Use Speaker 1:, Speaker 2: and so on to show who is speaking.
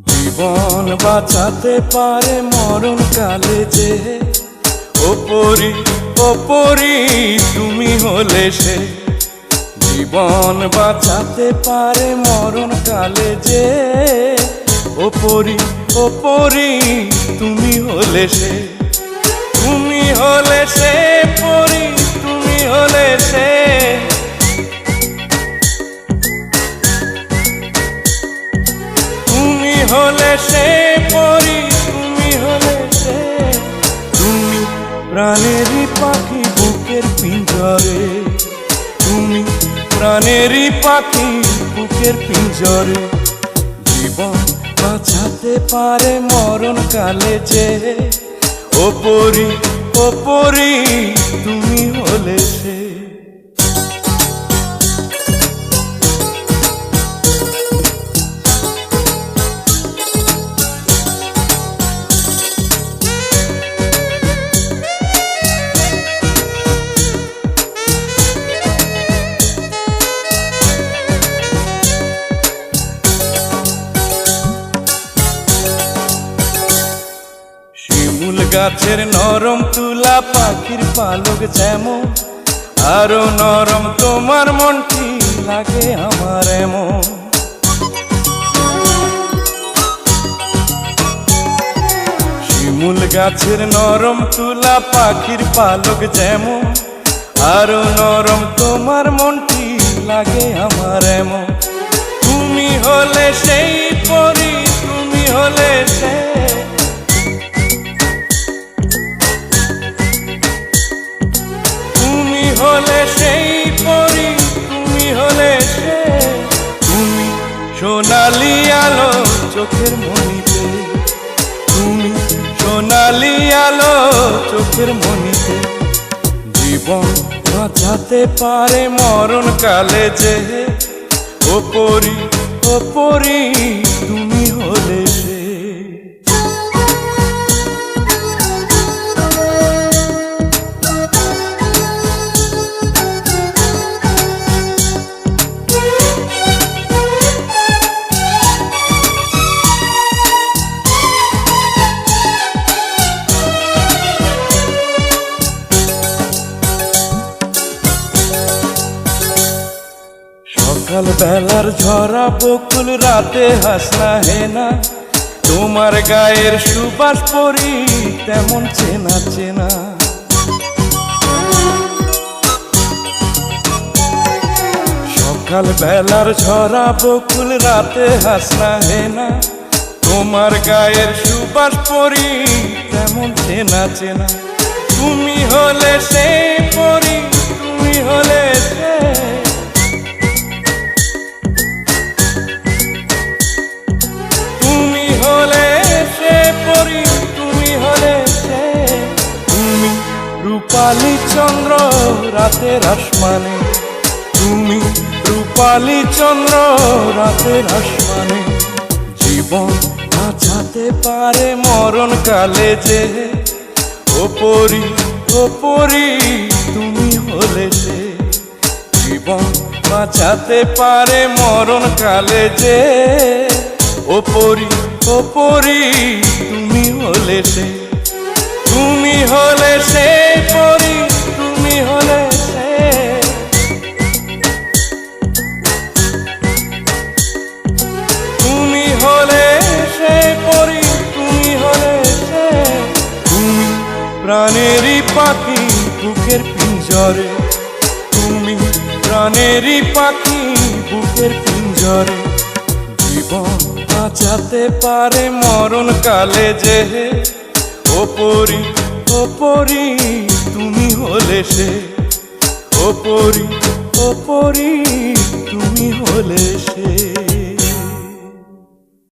Speaker 1: জীবন বাঁচাতে পারে মরণ কালে যে, ওপরি ওপরি তুমি হলে সে। জীবন বাঁচাতে পারে মরণ কালে যে, ওপরি ওপরি তুমি হলে সে। তুমি হলে সে পরি, তুমি হলে সে। তুমি হলে সে পরি, তুমি হলে সে। তুমি প্রাণেরই পাখি বুকের পিঞ্জরে, তুমি প্রাণেরই পাখি বুকের পিঞ্জরে। জীবন বাঁচাতে পারে মরণ কালে যে, ওপরি ওপরি তুমি হলে সে। শিমুল গাছের নরম তুলা পাখির পালক যেমন, আরো নরম তোমার মনটি লাগে আমার এমন। শিমুল গাছের নরম তুলা পাখির পালক যেমন, আরো নরম তোমার মনটি লাগে আমার এমন। তুমি হলে সেই পরি, তুমি হলে সে। তুমি হলে সেই পরি, তুমি হলে সে। তুমি সোনালি আলো চোখের মনিতে, তুমি সোনালি আলো চোখের মনিতে। জীবন বাঁচাতে পারে মরণ কালে যে, ওপরি ওপরি তুমি হলে সে। সকাল বেলার ঝরা বকুল রাতে হাসনা হেনা, তোমার গায়ের সুবাস পরি তেমন চেনা চেনা। সকাল বেলার ঝরা বকুল রাতে হাসনা হেনা, তোমার গায়ের সুবাস পরি তেমন চেনা চেনা। তুমি হলে সে পরি, তুমি হলে সে। তুমি হলে সে পরি, তুমি হলে সে। তুমি রূপালী চন্দ্র রাতের আসমানে, তুমি রূপালী চন্দ্র রাতের আসমানে। জীবন বাঁচাতে পারে মরণ কালে যে, ওপরি ওপরি তুমি হলে সে। জীবন বাঁচাতে পারে মরণ কালে যে, ওপরি ওপরি তুমি হলে সে। তুমি হলে সে পরি, তুমি হলে সে। তুমি হলে সে পরি, তুমি হলে সে। তুমি প্রাণেরই পাখি বুকের পিঞ্জরে, তুমি প্রাণেরই পাখি বুকের পিঞ্জরে। জীবন বাঁচাতে পারে মরণ কালে যে, ওপরি ওপরি তুমি হলে সে। ওপরি ওপরি তুমি হলে